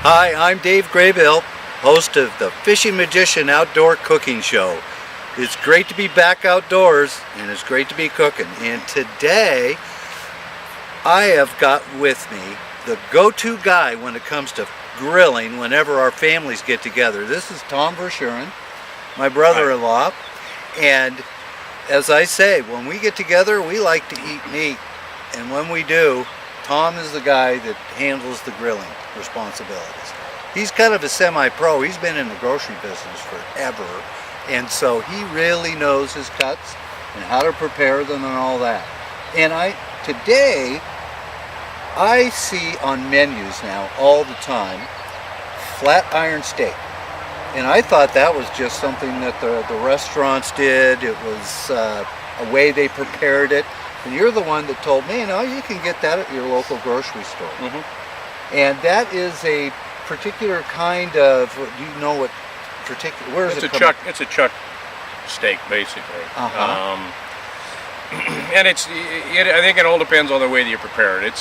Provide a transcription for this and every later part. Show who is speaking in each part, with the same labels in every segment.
Speaker 1: Hi, I'm Dave Graybill, host of the Fishing Magician Outdoor Cooking Show. It's great to be back outdoors, and it's great to be cooking. And today, I have got with me the go-to guy when it comes to grilling whenever our families get together. This is Tom Verschueren, my brother-in-law. And as I say, when we get together, we like to eat meat. And when we do, Tom is the guy that handles the grilling responsibilities. He's kind of a semi-pro. He's been in the grocery business forever, and so he really knows his cuts and how to prepare them and all that. And today I see on menus now all the time Flatiron steak, and I thought that was just something that the restaurants did. It was a way they prepared it. And you're the one that told me, no, you can get that at your local grocery store. Mm-hmm. And that is a particular kind of, do you know what particular, where is it coming?
Speaker 2: It's a chuck steak, basically.
Speaker 1: Uh-huh.
Speaker 2: And I think it all depends on the way that you prepare it.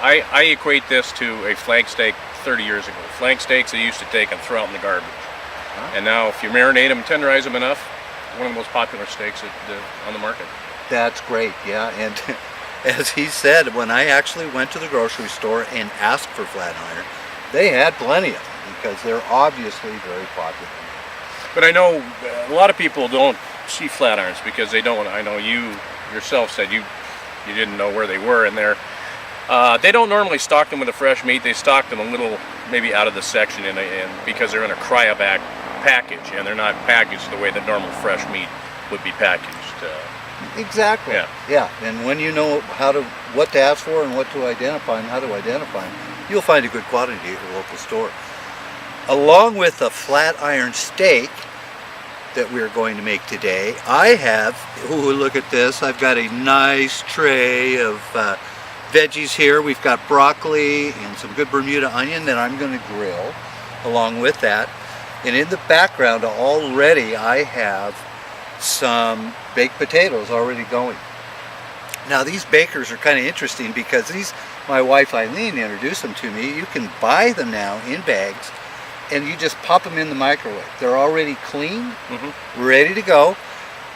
Speaker 2: I equate this to a flank steak 30 years ago. Flank steaks they used to take and throw out in the garbage. Huh? And now if you marinate them and tenderize them enough, one of the most popular steaks on the market.
Speaker 1: That's great, yeah. And as he said, when I actually went to the grocery store and asked for Flatiron, they had plenty of them because they're obviously very popular.
Speaker 2: But I know a lot of people don't see Flatirons because they don't. I know you yourself said you didn't know where they were in there. They don't normally stock them with a fresh meat. They stock them a little maybe out of the section and because they're in a cryovac package and they're not packaged the way that normal fresh meat would be packaged.
Speaker 1: Exactly. Yeah. And when you know what to ask for and what to identify and how to identify them, you'll find a good quantity at your local store. Along with the Flatiron steak that we're going to make today, I have, look at this, I've got a nice tray of veggies here. We've got broccoli and some good Bermuda onion that I'm going to grill along with that. And in the background already I have some baked potatoes already going. Now these bakers are kind of interesting because my wife Eileen introduced them to me. You can buy them now in bags and you just pop them in the microwave. They're already clean, ready to go.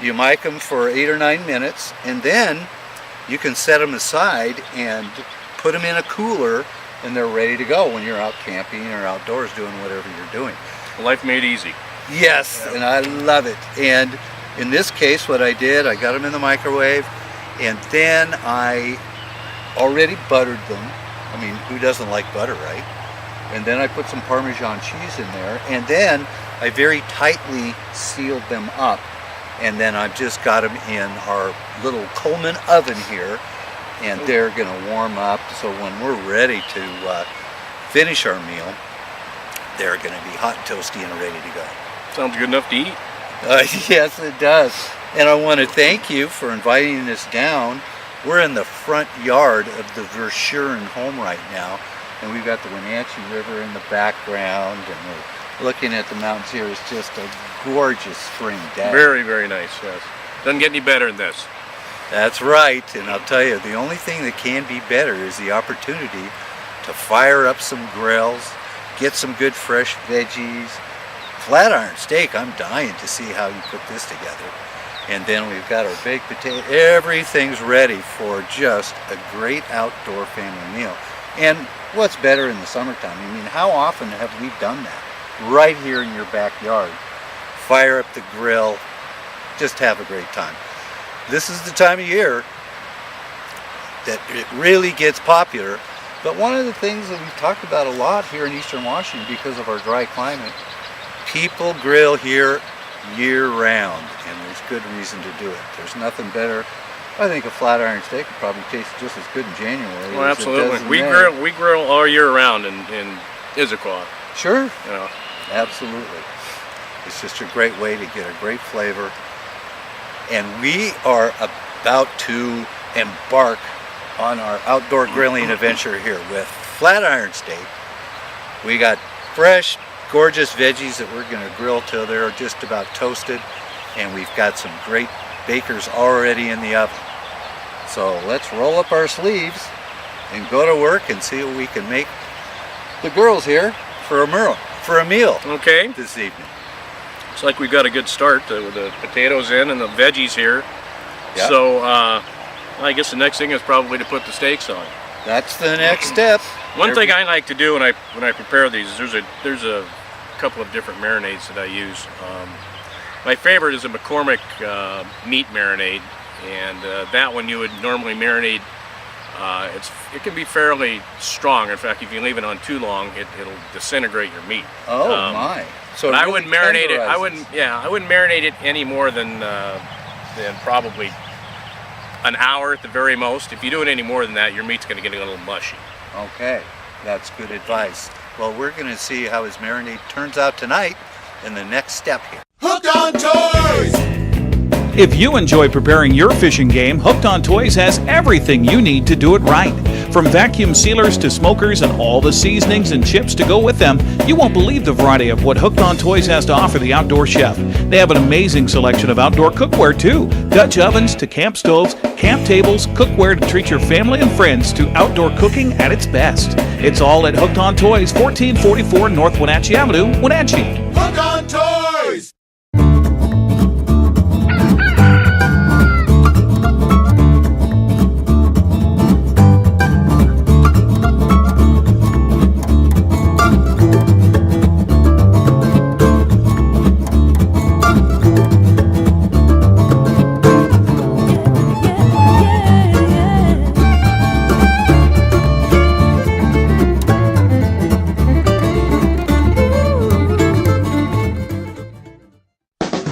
Speaker 1: You mic them for 8 or 9 minutes and then you can set them aside and put them in a cooler and they're ready to go when you're out camping or outdoors doing whatever you're doing.
Speaker 2: Life made easy.
Speaker 1: Yes, yeah. And I love it. And in this case, what I did, I got them in the microwave, and then I already buttered them. I mean, who doesn't like butter, right? And then I put some Parmesan cheese in there, and then I very tightly sealed them up, and then I've just got them in our little Coleman oven here, and they're going to warm up, so when we're ready to finish our meal, they're going to be hot and toasty and ready to go.
Speaker 2: Sounds good enough to eat.
Speaker 1: Yes, it does. And I want to thank you for inviting us down. We're in the front yard of the Verschueren home right now, and we've got the Wenatchee River in the background, and we're looking at the mountains here. It's just a gorgeous spring day.
Speaker 2: Very, very nice, yes. Doesn't get any better than this.
Speaker 1: That's right, and I'll tell you, the only thing that can be better is the opportunity to fire up some grills, get some good fresh veggies. Flatiron steak, I'm dying to see how you put this together. And then we've got our baked potato. Everything's ready for just a great outdoor family meal. And what's better in the summertime? I mean, how often have we done that? Right here in your backyard. Fire up the grill, just have a great time. This is the time of year that it really gets popular. But one of the things that we've talked about a lot here in Eastern Washington because of our dry climate, people grill here year-round, and there's good reason to do it. There's nothing better. I think a Flatiron steak would probably taste just as good in January.
Speaker 2: Well,
Speaker 1: as
Speaker 2: absolutely.
Speaker 1: It does in May.
Speaker 2: We grill all year round in Issaquah.
Speaker 1: Sure.
Speaker 2: You know.
Speaker 1: Absolutely. It's just a great way to get a great flavor. And we are about to embark on our outdoor grilling adventure here with Flatiron steak. We got fresh, gorgeous veggies that we're going to grill till they're just about toasted, and we've got some great bakers already in the oven. So let's roll up our sleeves and go to work and see what we can make the girls here for a meal
Speaker 2: Okay.
Speaker 1: this evening.
Speaker 2: Looks like we've got a good start with the potatoes in and the veggies here.
Speaker 1: Yeah.
Speaker 2: So I guess the next thing is probably to put the steaks on.
Speaker 1: That's the next step.
Speaker 2: One thing I like to do when I prepare these, there's a couple of different marinades that I use. My favorite is a McCormick meat marinade, and that one you would normally marinate. It can be fairly strong. In fact, if you leave it on too long, it'll disintegrate your meat.
Speaker 1: Oh my! So
Speaker 2: but
Speaker 1: it
Speaker 2: I
Speaker 1: really
Speaker 2: wouldn't marinate it. I
Speaker 1: tenderizes.
Speaker 2: wouldn't marinate it any more than probably an hour at the very most. If you do it any more than that, your meat's going to get a little mushy.
Speaker 1: Okay, that's good advice. Well, we're going to see how his marinade turns out tonight in the next step here.
Speaker 3: Hooked on Toys!
Speaker 4: If you enjoy preparing your fishing game, Hooked on Toys has everything you need to do it right. From vacuum sealers to smokers and all the seasonings and chips to go with them, you won't believe the variety of what Hooked on Toys has to offer the outdoor chef. They have an amazing selection of outdoor cookware too. Dutch ovens to camp stoves, camp tables, cookware to treat your family and friends to outdoor cooking at its best. It's all at Hooked on Toys, 1444 North Wenatchee Avenue, Wenatchee.
Speaker 3: Hooked on Toys!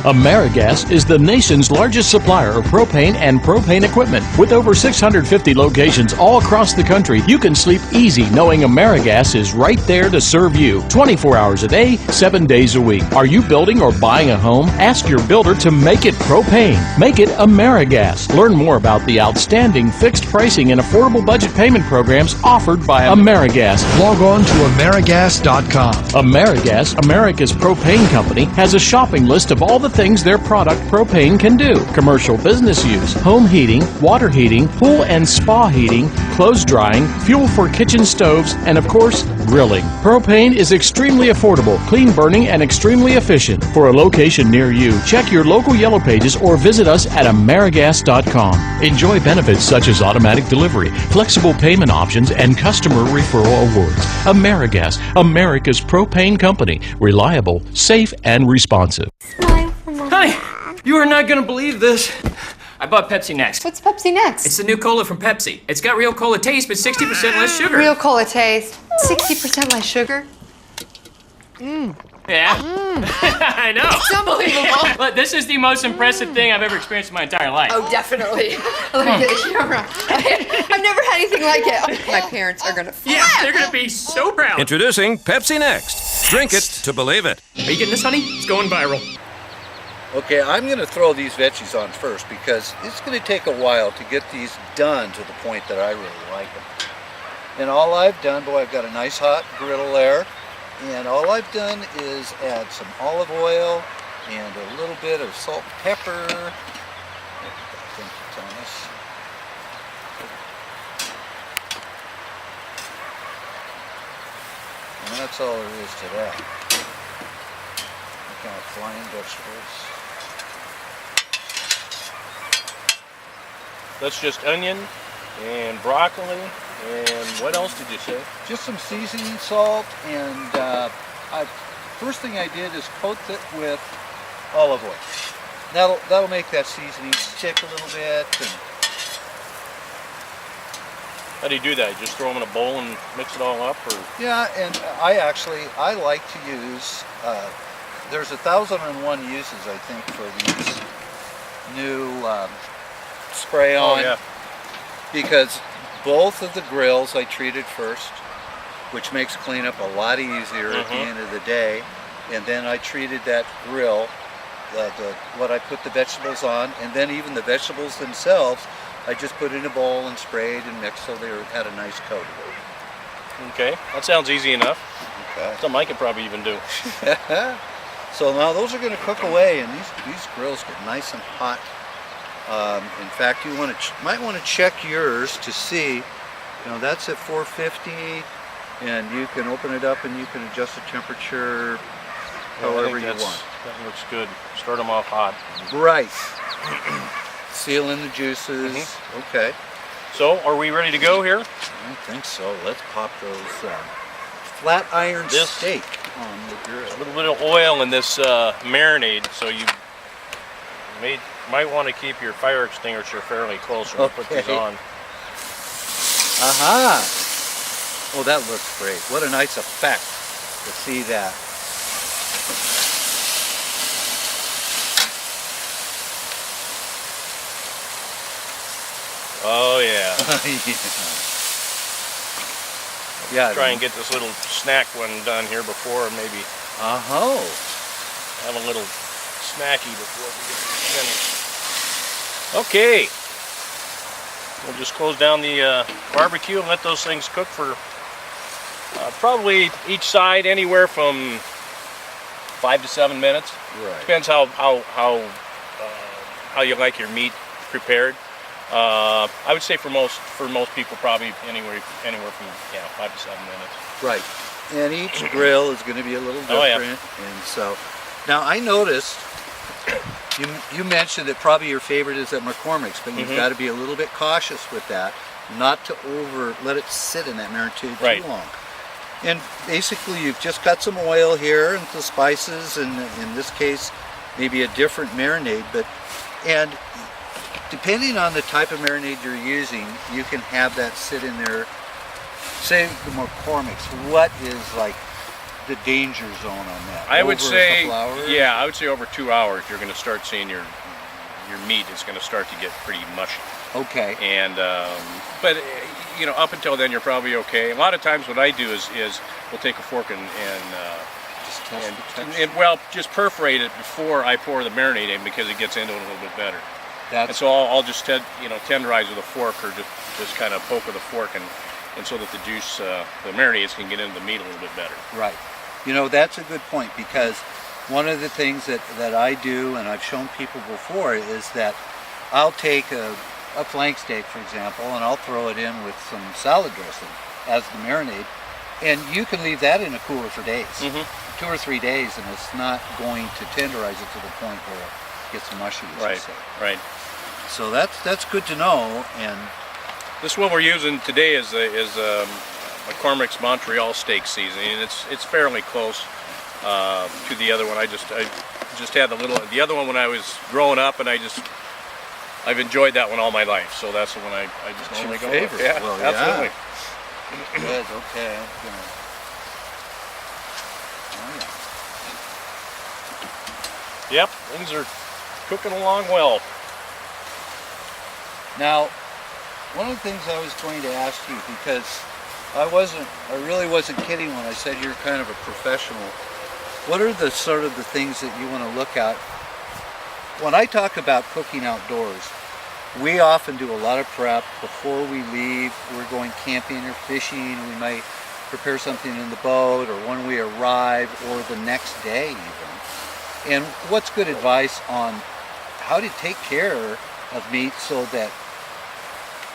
Speaker 5: AmeriGas is the nation's largest supplier of propane and propane equipment. With over 650 locations all across the country, you can sleep easy knowing AmeriGas is right there to serve you 24 hours a day, 7 days a week. Are you building or buying a home? Ask your builder to make it propane. Make it AmeriGas. Learn more about the outstanding fixed pricing and affordable budget payment programs offered by AmeriGas.
Speaker 6: Log on to AmeriGas.com.
Speaker 5: AmeriGas, America's propane company, has a shopping list of all the things their product propane can do. Commercial business use, home heating, water heating, pool and spa heating, clothes drying, fuel for kitchen stoves, and of course, grilling. Propane is extremely affordable, clean burning, and extremely efficient. For a location near you, check your local Yellow Pages or visit us at AmeriGas.com. Enjoy benefits such as automatic delivery, flexible payment options, and customer referral awards. AmeriGas, America's propane company. Reliable, safe, and responsive.
Speaker 7: Hi! You are not gonna believe this. I bought Pepsi Next.
Speaker 8: What's Pepsi Next?
Speaker 7: It's the new cola from Pepsi. It's got real cola taste, but 60% less sugar.
Speaker 8: Real cola taste. 60% less sugar.
Speaker 7: Yeah. I know.
Speaker 8: It's unbelievable.
Speaker 7: But this is the most impressive thing I've ever experienced in my entire life.
Speaker 8: Oh, definitely. Let me get a camera. I've never had anything like it. My parents are gonna flip.
Speaker 7: Yeah, they're gonna be so proud.
Speaker 9: Introducing Pepsi Next. Drink it to believe it.
Speaker 7: Are you getting this, honey? It's going viral.
Speaker 1: Okay, I'm going to throw these veggies on first because it's going to take a while to get these done to the point that I really like them. And all I've done, boy, I've got a nice hot griddle there, and all I've done is add some olive oil and a little bit of salt and pepper. Thank you, Thomas. And that's all there is to that. Kind of flying vegetables.
Speaker 2: That's just onion and broccoli, and what else did you say?
Speaker 1: Just some seasoning salt, and first thing I did is coat it with olive oil. That'll make that seasoning stick a little bit. And
Speaker 2: How do you do that? You just throw them in a bowl and mix it all up, or?
Speaker 1: yeah, and I like to use. There's 1,001 uses, I think, for these new spray-on.
Speaker 2: Oh, yeah.
Speaker 1: Because both of the grills I treated first, which makes cleanup a lot easier at the end of the day. And then I treated that grill, what I put the vegetables on, and then even the vegetables themselves, I just put in a bowl and sprayed and mixed so they had a nice coat.
Speaker 2: Okay, that sounds easy enough.
Speaker 1: Okay.
Speaker 2: Something I could probably even do.
Speaker 1: So now those are going to cook away, and these grills get nice and hot. In fact, you might want to check yours to see. You know, that's at 450. And you can open it up and you can adjust the temperature however you want.
Speaker 2: That looks good. Start them off hot.
Speaker 1: Right. Seal in the juices. Okay.
Speaker 2: So, are we ready to go here?
Speaker 1: I think so. Let's pop those Flatiron steak on the grill.
Speaker 2: A little bit of oil in this marinade, so you might want to keep your fire extinguisher fairly close when you put these on.
Speaker 1: Aha! Oh, that looks great. What a nice effect to see that.
Speaker 2: Oh yeah.
Speaker 1: Yeah.
Speaker 2: Try and get this little snack one done here before, maybe. Have a little snacky before we get finished. Okay. We'll just close down the barbecue and let those things cook for probably each side anywhere from 5 to 7 minutes.
Speaker 1: Right.
Speaker 2: Depends how you like your meat prepared. I would say for most people probably anywhere from 5 to 7 minutes.
Speaker 1: Right. And each grill is going to be a little different. And so now I noticed you mentioned that probably your favorite is at McCormick's, but you've got to be a little bit cautious with that, not to let it sit in that marinade too long. And basically you've just got some oil here and the spices, and in this case maybe a different marinade, and depending on the type of marinade you're using, you can have that sit in there. Say the McCormick's, what is like the danger zone on that?
Speaker 2: I would say,
Speaker 1: I
Speaker 2: would say over 2 hours you're going to start seeing your meat is going to start to get pretty mushy.
Speaker 1: Okay.
Speaker 2: And but you know, up until then you're probably okay. A lot of times what I do is we'll take a fork and just perforate it before I pour the marinade in, because it gets into it a little bit better. And so I'll just tenderize with a fork, or just kind of poke with a fork, and so that the juice, the marinades can get into the meat a little bit better.
Speaker 1: Right. You know, that's a good point, because one of the things that I do, and I've shown people before, is that I'll take a flank steak, for example, and I'll throw it in with some salad dressing as the marinade, and you can leave that in a cooler for days, 2 or 3 days, and it's not going to tenderize it to the point where it gets mushy.
Speaker 2: Right.
Speaker 1: So that's good to know. And
Speaker 2: this one we're using today is McCormick's Montreal steak seasoning, and it's fairly close to the other one. I just had the other one when I was growing up, and I've enjoyed that one all my life. So that's the one I just normally go with. Yeah,
Speaker 1: well,
Speaker 2: absolutely.
Speaker 1: Good. Okay.
Speaker 2: Yep, things are cooking along well.
Speaker 1: Now, one of the things I was going to ask you, because I really wasn't kidding when I said you're kind of a professional. What are the sort of the things that you want to look at? When I talk about cooking outdoors, we often do a lot of prep before we leave. We're going camping or fishing. We might prepare something in the boat, or when we arrive, or the next day even. And what's good advice on how to take care of meat so that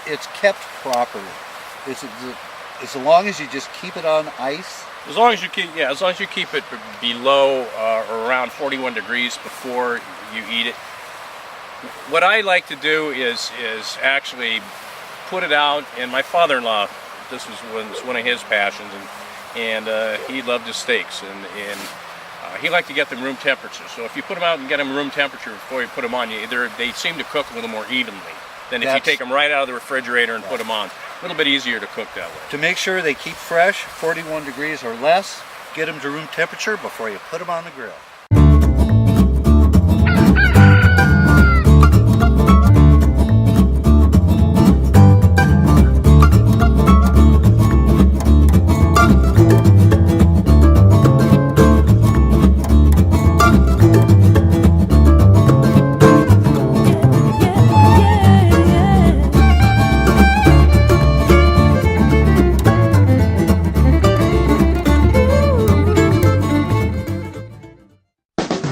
Speaker 1: it's kept properly? Is it as long as you just keep it on ice?
Speaker 2: As long as you keep it below or around 41 degrees before you eat it. What I like to do is actually put it out. And my father-in-law, this was one of his passions, and he loved his steaks, and he liked to get them room temperature. So if you put them out and get them room temperature before you put them on, they seem to cook a little more evenly than if you take them right out of the refrigerator and put them on. A little bit easier to cook that way.
Speaker 1: To make sure they keep fresh, 41 degrees or less, get them to room temperature before you put them on the grill.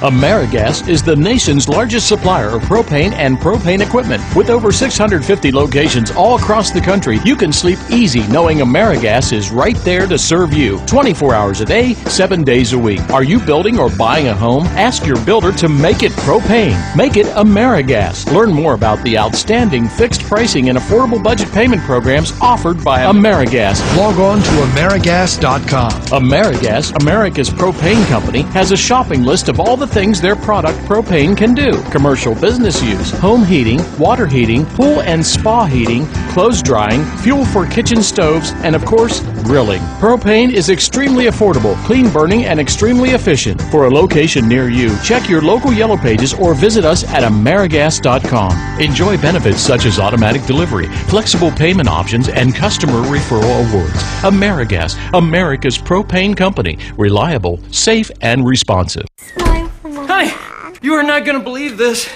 Speaker 5: AmeriGas is the nation's largest supplier of propane and propane equipment. With over 650 locations all across the country, you can sleep easy knowing AmeriGas is right there to serve you 24 hours a day, 7 days a week. Are you building or buying a home? Ask your builder to make it propane. Make it AmeriGas. Learn more about the outstanding fixed pricing and affordable budget payment programs offered by AmeriGas.
Speaker 6: Log on to AmeriGas.com.
Speaker 5: AmeriGas, America's propane company, has a shopping list of all the things their product propane can do. Commercial business use, home heating, water heating, pool and spa heating, clothes drying, fuel for kitchen stoves, and of course, grilling. Propane is extremely affordable, clean burning, and extremely efficient. For a location near you, check your local Yellow Pages or visit us at AmeriGas.com. Enjoy benefits such as automatic delivery, flexible payment options, and customer referral awards. AmeriGas, America's propane company. Reliable, safe, and responsive.
Speaker 7: Honey, you are not gonna believe this.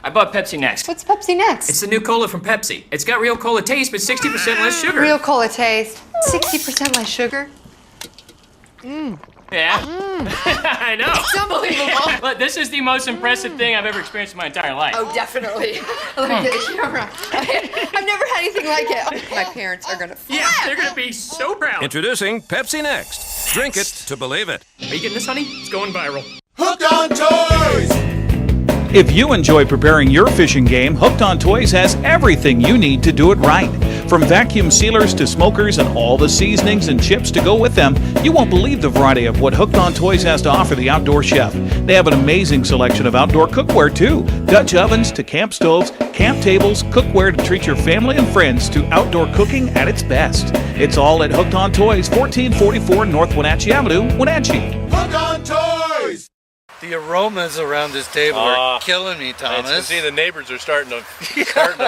Speaker 7: I bought Pepsi Next.
Speaker 8: What's Pepsi Next?
Speaker 7: It's the new cola from Pepsi. It's got real cola taste, but 60% less sugar.
Speaker 8: Real cola taste. 60% less sugar.
Speaker 7: Yeah. I know.
Speaker 8: It's unbelievable.
Speaker 7: But this is the most impressive thing I've ever experienced in my entire life.
Speaker 8: Oh, definitely. Look at the camera. I've never had anything like it. My parents are gonna flip.
Speaker 7: Yeah, they're gonna be so proud.
Speaker 9: Introducing Pepsi Next. Drink it to believe it.
Speaker 7: Are you getting this, honey? It's going viral.
Speaker 3: Hooked on Toys!
Speaker 4: If you enjoy preparing your fishing game, Hooked on Toys has everything you need to do it right. From vacuum sealers to smokers and all the seasonings and chips to go with them, you won't believe the variety of what Hooked on Toys has to offer the outdoor chef. They have an amazing selection of outdoor cookware too. Dutch ovens to camp stoves, camp tables, cookware to treat your family and friends to outdoor cooking at its best. It's all at Hooked on Toys, 1444 North Wenatchee Avenue, Wenatchee.
Speaker 3: Hooked on Toys!
Speaker 1: The aromas around this table are killing me, Thomas.
Speaker 2: You can see the neighbors are starting to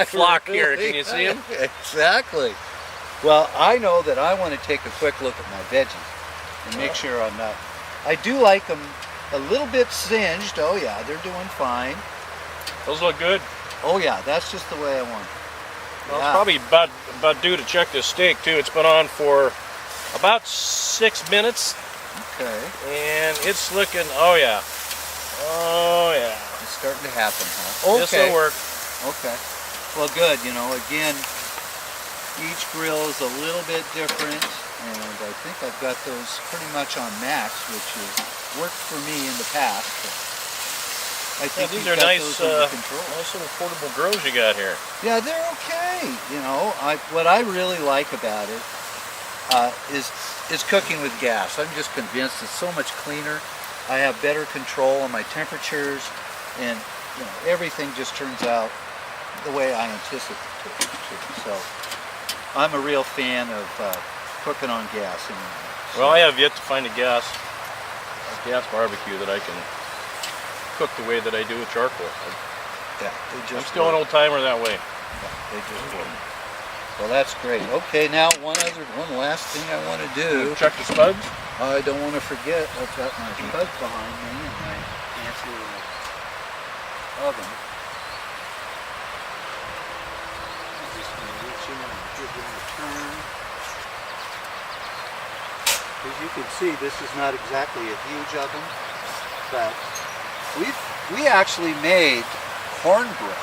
Speaker 2: flock here. Can you see them?
Speaker 1: Exactly. Well, I know that I want to take a quick look at my veggies and make sure I'm not. I do like them a little bit singed. Oh yeah, they're doing fine.
Speaker 2: Those look good.
Speaker 1: Oh yeah, that's just the way I want.
Speaker 2: Well, it's probably about due to check this steak too. It's been on for about 6 minutes.
Speaker 1: Okay.
Speaker 2: And it's looking, oh yeah. Oh yeah.
Speaker 1: It's starting to happen, huh?
Speaker 2: This will work.
Speaker 1: Okay. Well, good. You know, again, each grill is a little bit different, and I think I've got those pretty much on max, which has worked for me in the past. But I think
Speaker 2: these
Speaker 1: you've
Speaker 2: are
Speaker 1: got
Speaker 2: nice,
Speaker 1: those under control.
Speaker 2: nice little portable grills you got here.
Speaker 1: Yeah, they're okay. You know, what I really like about it is cooking with gas. I'm just convinced it's so much cleaner. I have better control on my temperatures, and you know, everything just turns out the way I anticipate it to. So I'm a real fan of cooking on gas.
Speaker 2: Well, I have yet to find a gas barbecue that I can cook the way that I do with charcoal.
Speaker 1: Yeah, they
Speaker 2: I'm
Speaker 1: just
Speaker 2: still an old timer that way.
Speaker 1: Yeah, they just work. Well, that's great. Okay, now one last thing I want to do.
Speaker 2: Check the spuds.
Speaker 1: I don't want to forget. I've got my spuds behind me and my fancy little oven. I'm just going to reach in and give them a turn. As you can see, this is not exactly a huge oven, but we actually made cornbread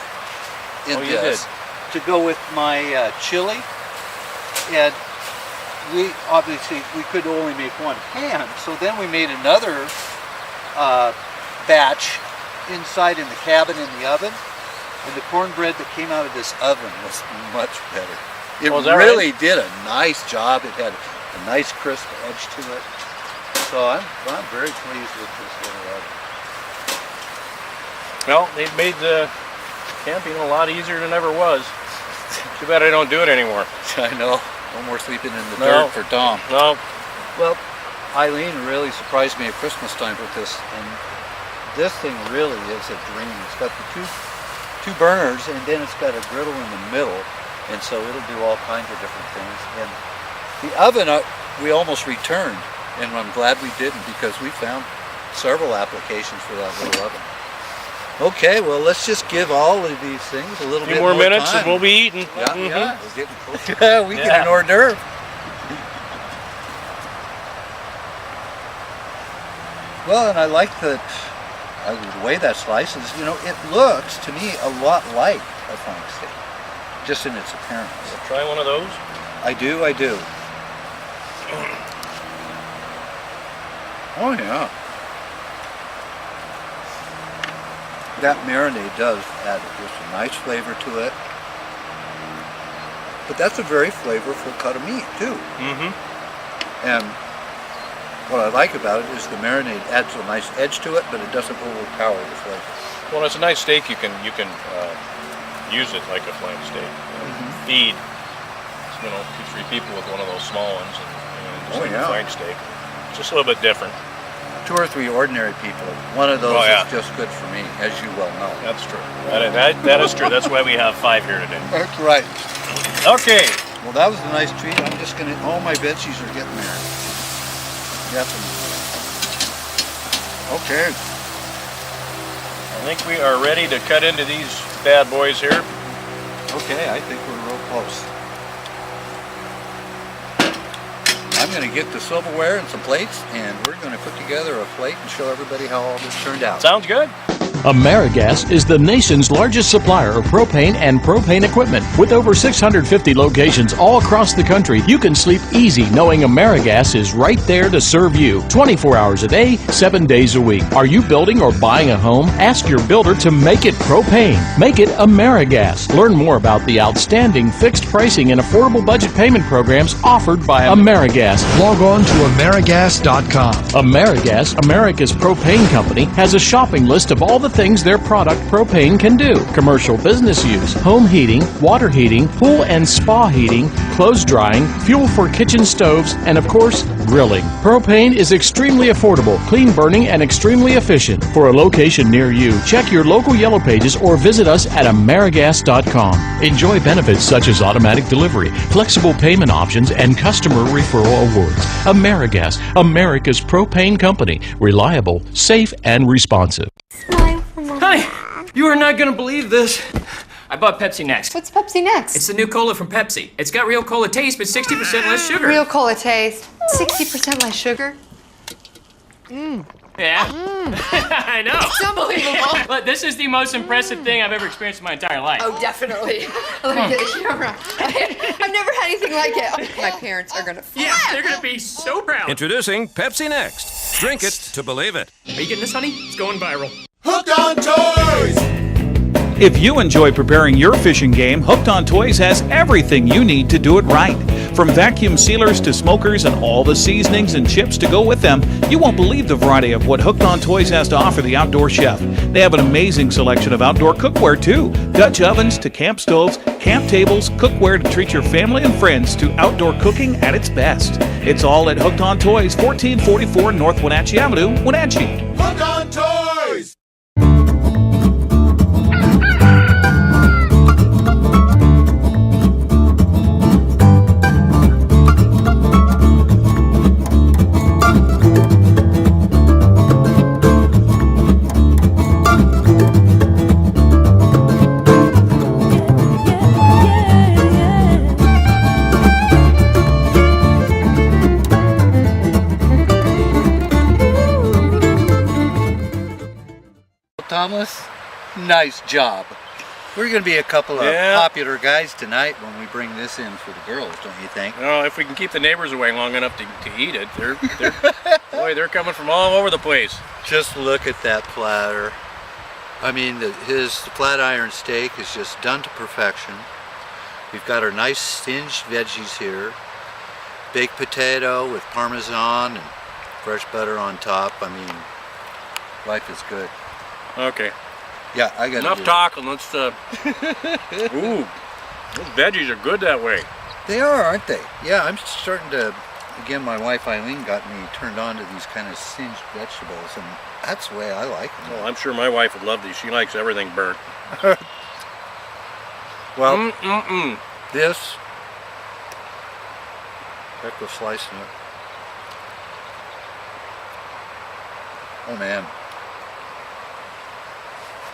Speaker 1: in this to go with my chili, and we could only make one pan, so then we made another batch inside in the cabin in the oven, and the cornbread that came out of this oven was much better. It really did a nice job. It had a nice crisp edge to it, so I'm very pleased with this little oven.
Speaker 2: Well, they've made the camping a lot easier than it ever was. Too bad I don't do it anymore.
Speaker 1: I know. No more sleeping in the dirt for Tom.
Speaker 2: No.
Speaker 1: Well, Eileen really surprised me at Christmas time with this, and this thing really is a dream. It's got the two burners, and then it's got a griddle in the middle, and so it'll do all kinds of different things. And the oven we almost returned, and I'm glad we didn't, because we found several applications for that little oven. Okay, well, let's just give all of these things a little bit more
Speaker 2: minutes
Speaker 1: time.
Speaker 2: and we'll be eating.
Speaker 1: Yeah, yeah, we're getting close. Yeah, we get an hors d'oeuvre. Well, and I like that The way that slices, you know, it looks to me a lot like a flank steak, just in its appearance.
Speaker 2: Try one of those.
Speaker 1: I do. Oh yeah. That marinade does add just a nice flavor to it. But that's a very flavorful cut of meat too.
Speaker 2: Mm-hmm.
Speaker 1: And what I like about it is the marinade adds a nice edge to it, but it doesn't overpower the flavor.
Speaker 2: Well, it's a nice steak. You can use it like a flank steak. Feed 2-3 people with one of those small ones, and just like a flank steak. It's just a little bit different.
Speaker 1: 2 or 3 ordinary people. One of those is just good for me, as you well know.
Speaker 2: That's true. That is true. That's why we have 5 here today.
Speaker 1: That's right.
Speaker 2: Okay.
Speaker 1: Well, that was a nice treat. I'm just gonna. All my veggies are getting there. Definitely. Okay.
Speaker 2: I think we are ready to cut into these bad boys here.
Speaker 1: Okay, I think we're real close. I'm going to get the silverware and some plates, and we're going to put together a plate and show everybody how all this turned out.
Speaker 2: Sounds good.
Speaker 5: AmeriGas is the nation's largest supplier of propane and propane equipment. With over 650 locations all across the country, you can sleep easy knowing AmeriGas is right there to serve you 24 hours a day, 7 days a week. Are you building or buying a home? Ask your builder to make it propane. Make it AmeriGas. Learn more about the outstanding fixed pricing and affordable budget payment programs offered by AmeriGas.
Speaker 6: Log on to AmeriGas.com.
Speaker 5: AmeriGas, America's propane company, has a shopping list of all the things their product propane can do. Commercial business use, home heating, water heating, pool and spa heating, clothes drying, fuel for kitchen stoves, and of course, grilling. Propane is extremely affordable, clean burning, and extremely efficient. For a location near you, check your local yellow pages or visit us at AmeriGas.com. Enjoy benefits such as automatic delivery, flexible payment options, and customer referral awards. AmeriGas, America's propane company. Reliable, safe, and responsive.
Speaker 7: Honey, you are not gonna believe this. I bought Pepsi Next.
Speaker 8: What's Pepsi Next?
Speaker 7: It's the new cola from Pepsi. It's got real cola taste, but 60% less sugar.
Speaker 8: Real cola taste. 60% less sugar.
Speaker 7: Yeah. I know.
Speaker 8: It's unbelievable.
Speaker 7: But this is the most impressive thing I've ever experienced in my entire life.
Speaker 8: Oh, definitely. Look at the camera. I've never had anything like it. My parents are gonna flip.
Speaker 7: Yeah, they're gonna be so proud.
Speaker 9: Introducing Pepsi Next. Drink it to believe it.
Speaker 7: Are you getting this, honey? It's going viral.
Speaker 3: Hooked on Toys!
Speaker 4: If you enjoy preparing your fishing game, Hooked on Toys has everything you need to do it right. From vacuum sealers to smokers and all the seasonings and chips to go with them, you won't believe the variety of what Hooked on Toys has to offer the outdoor chef. They have an amazing selection of outdoor cookware too. Dutch ovens to camp stoves, camp tables, cookware to treat your family and friends to outdoor cooking at its best. It's all at Hooked on Toys, 1444 North Wenatchee Avenue, Wenatchee.
Speaker 3: Hooked on Toys!
Speaker 1: Thomas, nice job. We're going to be a couple of popular guys tonight when we bring this in for the girls, don't you think?
Speaker 2: Well, if we can keep the neighbors away long enough to eat it, they're coming from all over the place.
Speaker 1: Just look at that platter. I mean, his Flatiron steak is just done to perfection. We've got our nice singed veggies here. Baked potato with Parmesan and fresh butter on top. I mean, life is good.
Speaker 2: Okay.
Speaker 1: Yeah, I got
Speaker 2: enough talking. Let's. Ooh, those veggies are good that way.
Speaker 1: They are, aren't they? Yeah, I'm starting to. Again, my wife Eileen got me turned on to these kind of singed vegetables, and that's the way I like them.
Speaker 2: Well, I'm sure my wife would love these. She likes everything burnt.
Speaker 1: Well, this. Heck with slicing it. Oh man.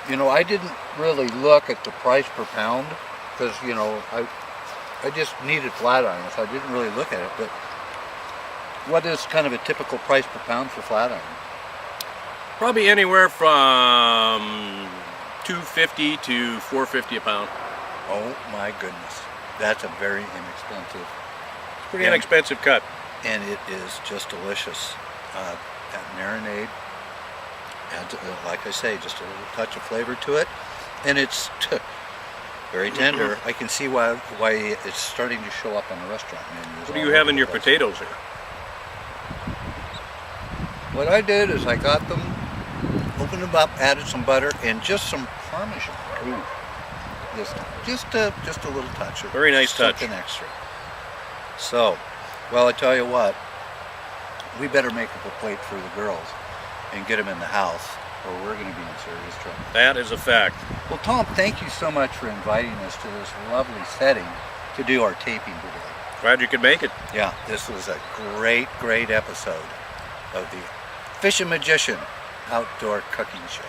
Speaker 1: You know, I didn't really look at the price per pound because, you know, I just needed Flatiron, so I didn't really look at it. But what is kind of a typical price per pound for Flatiron?
Speaker 2: Probably anywhere from $2.50 to $4.50 a pound.
Speaker 1: Oh my goodness. That's a very inexpensive.
Speaker 2: Pretty inexpensive cut.
Speaker 1: And it is just delicious. That marinade adds, like I say, just a little touch of flavor to it. And it's very tender. I can see why it's starting to show up on the restaurant menus.
Speaker 2: What do you have in your potatoes here?
Speaker 1: What I did is I got them, opened them up, added some butter, and just some Parmesan. Ooh. Just a little touch.
Speaker 2: Very nice touch.
Speaker 1: Something extra. So, well, I tell you what, we better make up a plate for the girls and get them in the house, or we're going to be in serious trouble.
Speaker 2: That is a fact.
Speaker 1: Well, Tom, thank you so much for inviting us to this lovely setting to do our taping today.
Speaker 2: Glad you could make it.
Speaker 1: Yeah, this was a great episode of the Fishin' Magician Outdoor Cooking Show.